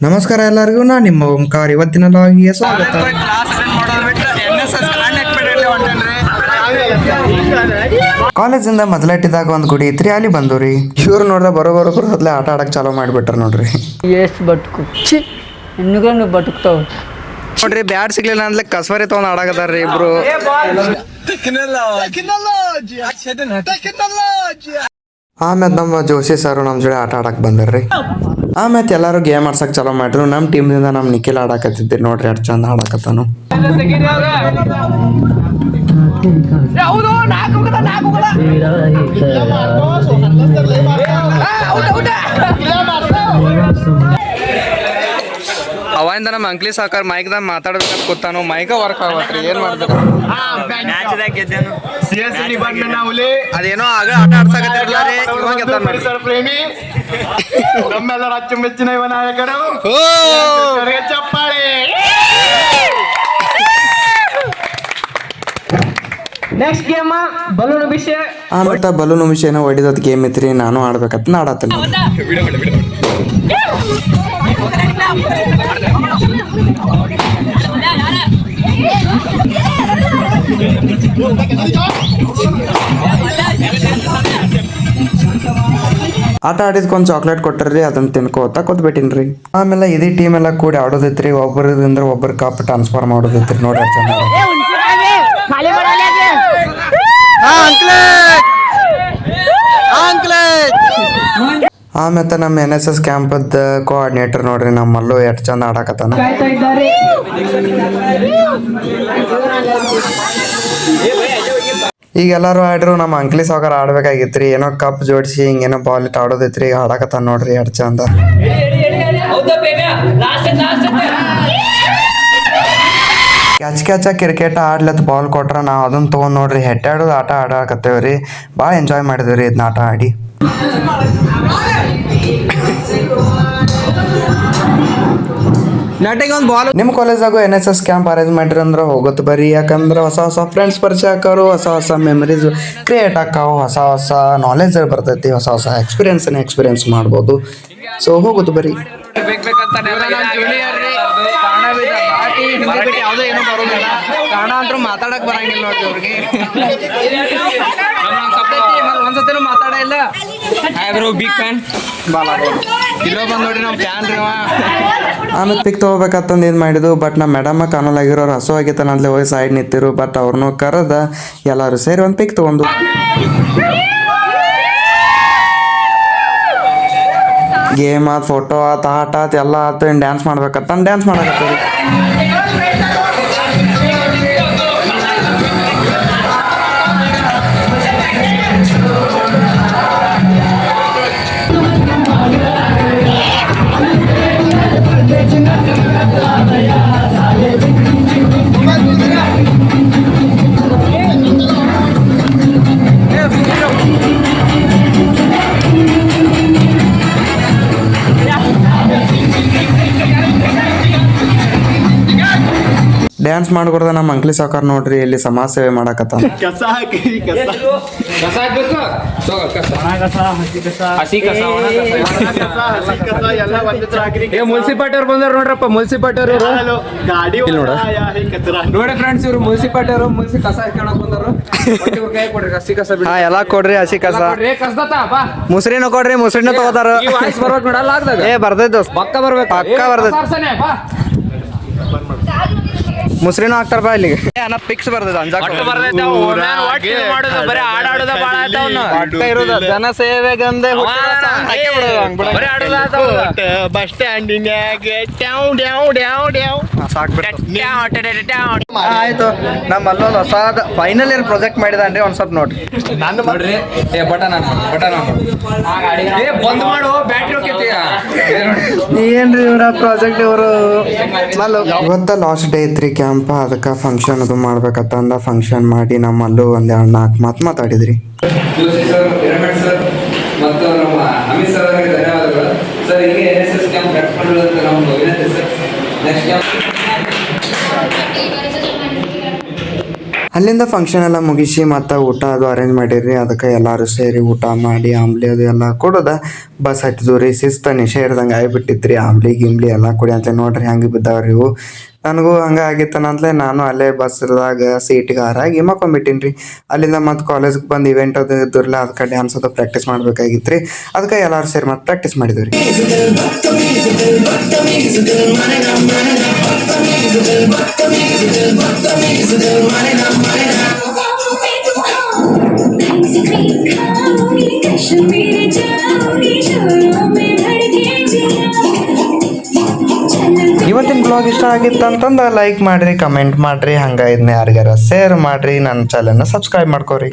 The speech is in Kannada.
ನಮಸ್ಕಾರ ಎಲ್ಲರಿಗೂ, ನಾನು ನಿಮ್ಮ ಓಂಕಾರ. ಇವತ್ತಿನ ಲಾಗಿಗೆ ಸ್ವಾಗತ. ಕಾಲೇಜಿಂದ ಮೊದಲೆಟ್ಟಿದಾಗ ಒಂದು ಗುಡಿ ಐತ್ರಿ, ಅಲ್ಲಿ ಬಂದವ್ರಿ. ಇವ್ರು ನೋಡ್ದ ಬರೋಬರೋಬ್ರು ಮೊದಲೇ ಆಟ ಆಡಕ್ ಚಾಲೂ ಮಾಡಿಬಿಟ್ರ ನೋಡ್ರಿ. ಎಷ್ಟು ಬಟ್ಕು ಬಟುಕ್ತಾವ ನೋಡ್ರಿ, ಬ್ಯಾಟ್ ಸಿಗ್ಲಿಲ್ಲ ಅಂದ್ರೆ ಕಸವರಿ ತಗೊಂಡ್ ಆಡಾಕತ್ತಾರ್ರಿ ಇಬ್ರು. ಆಮೇಲೆ ನಮ್ಮ ಜೋಶಿ ಸರ್ ನಮ್ಮ ಜೋಡಿ ಆಟ ಆಡಕ್ ಬಂದಾರ್ರಿ. ಆಮೇಲೆ ಎಲ್ಲಾರು ಗೇಮ್ ಆಡ್ಸಕ್ ಚಾಲೂ ಮಾಡ್ರು. ನಮ್ಮ ಟೀಮ್ದಿಂದ ನಮ್ ನಿಖಿಲ್ ಆಡಾಕತ್ತಿದ್ರಿ ನೋಡ್ರಿ, ಅಷ್ಟ್ ಚಂದ ಆಡಾಕತ್ತಾನು. ಅವಾಗಿಂದ ನಮ್ಮ ಅಂಕ್ಲಿ ಸಾಕಾರ ಮೈಕ್ದಾಗ ಮಾತಾಡ್ಬೇಕಂತ ಕೂತಾನು. ಮೈಕ ವರ್ಕ್ ಆಗತ್ರಿ, ಏನ್ ಮಾಡ್ಬೇಕು. ಅದೇನೋ ಆಗ ಆಟ ಆಡ್ಸಾಕತ್ತಿರಲ್ಲ ರೀ, ಪ್ರೇಮಿ ನಮ್ಮೆಲ್ಲರ ಅಚ್ಚುಮೆಚ್ಚಿನ ಯುವ ನಾಯಕರು ಚಪ್ಪಾಳೆ. ನೆಕ್ಸ್ಟ್ ಗೇಮ್ ಬಲೂನ್ ವಿಷಯ. ಮತ್ತ ಬಲೂನ್ ವಿಷಯನ ಹೊಡಿದದ್ ಗೇಮ್ ಐತ್ರಿ, ನಾನು ಆಡ್ಬೇಕಂತ ಆಡತ್ತಲ್ಲ. ಆಟ ಆಡಿದ್ಕೊಂದ್ ಚಾಕ್ಲೇಟ್ ಕೊಟ್ಟರ್ರಿ, ಅದನ್ನ ತಿನ್ಕೋತ ಕೂತ್ಬಿಟ್ಟಿನ್ರಿ. ಆಮೇಲೆ ಇದೇ ಟೀಮ್ ಎಲ್ಲ ಕೂಡಿ ಆಡೋದೈತ್ರಿ. ಒಬ್ಬರದಿಂದ ಒಬ್ಬರ ಕಪ್ ಟ್ರಾನ್ಸ್ಫರ್ ಮಾಡೋದೈತ್ರಿ. ನೋಡಿ ಚೆನ್ನಾಗಿ. ಆಮೇಲೆ ನಮ್ಮ NSS ಕ್ಯಾಂಪದ ಕೋಆರ್ಡಿನೇಟರ್ ನೋಡ್ರಿ, ನಮ್ಮಲ್ಲೂ ಎಷ್ಟು ಚಂದ ಆಡಾಕತ್ತಾನ. ಈಗ ಎಲ್ಲಾರು ಆಡ್ರು, ನಮ್ಮ ಅಂಕ್ಲಿ ಸಾಗರ ಆಡ್ಬೇಕಾಗಿತ್ರಿ. ಏನೋ ಕಪ್ ಜೋಡಿಸಿ ಹಿಂಗೇನೋ ಬಾಲ್ ಇಟ್ಟು ಆಡೋದೈತ್ರಿ. ಆಡಾಕತ್ತಾನ ನೋಡ್ರಿ ಎಷ್ಟು ಚಂದ. ಕ್ಯಾಚ್ ಕ್ರಿಕೆಟ್ ಆಡ್ಲತ್ ಬಾಲ್ ಕೊಟ್ರ ನಾವು ಅದನ್ನ ತೊಗೊಂಡ್ ನೋಡ್ರಿ ಹೆಟ್ಟಾಡೋದು ಆಟ ಆಡಾಕತ್ತೇವ್ರಿ. ಭಾಳ ಎಂಜಾಯ್ ಮಾಡಿದೇವ್ರಿ ಇದನ್ನ ಆಟ ಆಡಿ. ನಿಮ್ಮ ಕಾಲೇಜಾಗು NSS ಕ್ಯಾಂಪ್ ಅರೇಂಜ್ ಮಾಡಿರಿ ಅಂದ್ರೆ ಹೋಗುತ್ತೆ ಬರ್ರಿ. ಯಾಕಂದ್ರೆ ಹೊಸ ಹೊಸ ಫ್ರೆಂಡ್ಸ್ ಪರಿಚಯ ಆಕಾರು, ಹೊಸ ಮೆಮರೀಸ್ ಕ್ರಿಯೇಟ್ ಆಕಾವು, ಹೊಸ ನಾಲೆಜ್ ಬರ್ತೈತಿ, ಹೊಸ ಎಕ್ಸ್ಪೀರಿಯನ್ಸ್ ಮಾಡ್ಬೋದು. ಸೊ ಹೋಗುತ್ತೆ ಬರ್ರಿ. ಕನ್ನಡ ಅಂತೂ ಮಾತಾಡಕ್ ಬರಂಗಿಲ್ಲ ನೋಡ್ರಿ ಅವ್ರಿಗೆ. ಒಂದ್ಸತಿನೂ ಮಾತಾಡ ಇಲ್ಲ. ಬಿಗ್ ಫ್ಯಾನ್ ಇಲ್ಲೋ ಬಂದ್ ನೋಡ್ರಿ ನಾವು ಫ್ಯಾನ್ ರೀ. ಆಮೇಲೆ ಪಿಕ್ ತೊಗೋಬೇಕಂತಂದು ಏನು ಮಾಡಿದ್ದು. ಬಟ್ ನಮ್ಮ ಮೇಡಮ್ಮ ಕಾಣಲಾಗಿರೋರು ಹಸು ಆಗಿತ್ತಾನ ಅಂತಲೇ ಹೋಗಿ ಸೈಡ್ ನಿಂತಿರು. ಬಟ್ ಅವ್ರನ್ನೂ ಕರೆದ ಎಲ್ಲರೂ ಸೇರಿ ಒಂದು ಪಿಕ್ ತೊಗೊಂಡು ಗೇಮ್ ಆತು, ಫೋಟೋ ಆತು, ಆಟ ಆತು, ಎಲ್ಲ ಆತು. ಏನು ಡ್ಯಾನ್ಸ್ ಮಾಡ್ಬೇಕಂತ ಡ್ಯಾನ್ಸ್ ಮಾಡಕತ್ತೀವಿ. ಡ್ಯಾನ್ಸ್ ಮಾಡ್ಕೊಡ್ದ ನಮ್ಮ ಅಂಕ್ಲಿ ಸಾಕಾರ ನೋಡ್ರಿ, ಇಲ್ಲಿ ಸಮಾಜ ಸೇವೆ ಮಾಡಕತ್ತ. ಮುನ್ಸಿಪಾಲ್ಟಿ ಅವ್ರು ಬಂದಾರ ನೋಡ್ರಪ್ಪ. ಮುನ್ಸಿಪಾಲ್ಟಿ ಅವರು ಗಾಡಿ ನೋಡಿ ಫ್ರೆಂಡ್ಸ್, ಇವ್ರು ಮುನ್ಸಿಪಾಲ್ಟಿ ಅವರು ಕಸ ಹಾಕೋಣಕ್ ಬಂದರು. ಹಸಿ ಕಸ ಎಲ್ಲ ಕೊಡ್ರಿ, ಹಸಿ ಕಸ ಮುಸ್ರಿನೂ ಕೊಡ್ರಿ, ಮುಸ್ರಿನೂ ತಗೋತಾರ. ಬರ್ಬೇಕು ನೋಡಲ್ಲ ಆಗ್ತದೆ. ಬರ್ತೈತೆ ಪಕ್ಕ ಬರ್ಬೇಕು, ಪಕ್ಕ ಬರ್ತೈತೆ. ಮುಸ್ರಿನೂ ಹಾಕ್ತಾರ ಬಾ ಇಲ್ಲಿಗೆ. ಪಿಕ್ಸ್ ಬರ್ತೈತೆ ಜನ ಸೇವೆಗಂದೆ ಬಸ್ ಸ್ಟ್ಯಾಂಡಿನ್ಯಾಗ ಆಯ್ತು. ನಮ್ಮ ಅಲ್ಲೊಂದು ಹೊಸ ಫೈನಲ್ ಇಯರ್ ಪ್ರಾಜೆಕ್ಟ್ ಮಾಡಿದಾನ್ರಿ, ಒಂದ್ ಸ್ವಲ್ಪ ನೋಡ್ರಿ. ನೋಡ್ರಿ ಬಂದ್ ಮಾಡು, ಬ್ಯಾಟ್ರಿ ಏನ್ರಿ ಇವ್ರ ಪ್ರಾಜೆಕ್ಟ್ ಇವರು. ಇವತ್ತ ಲಾಸ್ಟ್ ಡೇ ಐತ್ರಿ ಕ್ಯಾಂಪ್, ಅದಕ್ಕೆ ಫಂಕ್ಷನ್ ಅದು ಮಾಡ್ಬೇಕಂತಂದ ಫಂಕ್ಷನ್ ಮಾಡಿ ನಮ್ಮಲ್ಲೂ ಒಂದ್ 4 ಮಾತು ಮಾತಾಡಿದ್ರಿ. ಮತ್ತು ನಮ್ಮ ಅಮಿತ್ ಸರ್ ಅವರಿಗೆ ಧನ್ಯವಾದಗಳು ಸರ್. ಹೀಗೆ NSS ಕ್ಯಾಂಪ್ ನಡೆಸ್ಕೊಂಡಿರೋದಕ್ಕೆ ನಮ್ಗೆ ವಿನಂತಿ ಸರ್. ನೆಕ್ಸ್ಟ್ ಕ್ಯಾಂಪ್ ಅಲ್ಲಿಂದ ಫಂಕ್ಷನ್ ಎಲ್ಲ ಮುಗಿಸಿ ಮತ್ತು ಊಟ ಅದು ಅರೇಂಜ್ ಮಾಡಿರಿ. ಅದಕ್ಕೆ ಎಲ್ಲರೂ ಸೇರಿ ಊಟ ಮಾಡಿ ಆಮ್ಲಿ ಅದು ಎಲ್ಲ ಕುಡ್ದು ಬಸ್ ಹತ್ತಿದ್ವು ರೀ. ಶಿಸ್ತು ನಿಶೆ ಇರ್ದಂಗೆ ಆಗಿಬಿಟ್ಟಿತ್ತು ರೀ. ಆಮ್ಲಿ ಗಿಮ್ಲಿ ಎಲ್ಲ ಕುಡಿ ಅಂತ ನೋಡ್ರಿ ಹಂಗೆ ಬಿದ್ದಾವ್ರಿ ಇವು. ನನಗೂ ಹಂಗೆ ಆಗಿತ್ತನಂತಲೇ ನಾನು ಅಲ್ಲೇ ಬಸ್ದಾಗ ಸೀಟಿಗೆ ಹಾರಾಗಿ ಮಕ್ಕೊಂಬಿಟ್ಟಿನಿ ರೀ. ಅಲ್ಲಿಂದ ಮತ್ತು ಕಾಲೇಜ್ಗೆ ಬಂದು ಇವೆಂಟ್ ಅದು ಇದ್ದಿರಲ್ಲ, ಅದಕ್ಕೆ ಡ್ಯಾನ್ಸ್ ಅದು ಪ್ರಾಕ್ಟೀಸ್ ಮಾಡ್ಬೇಕಾಗಿತ್ತು ರೀ. ಅದಕ್ಕೆ ಎಲ್ಲರೂ ಸೇರಿ ಮತ್ತು ಪ್ರಾಕ್ಟೀಸ್ ಮಾಡಿದ್ವಿ ರೀ. ಇವತ್ತಿನ ಬ್ಲಾಗ್ ಇಷ್ಟ ಆಗಿತ್ತು ಅಂತಂದು ಲೈಕ್ ಮಾಡಿರಿ, ಕಮೆಂಟ್ ಮಾಡಿರಿ, ಹಂಗೆ ಇದನ್ನ ಯಾರಿಗಾರ ಶೇರ್ ಮಾಡಿರಿ, ನನ್ನ ಚಾನಲ್ನ ಸಬ್ಸ್ಕ್ರೈಬ್ ಮಾಡ್ಕೊರಿ.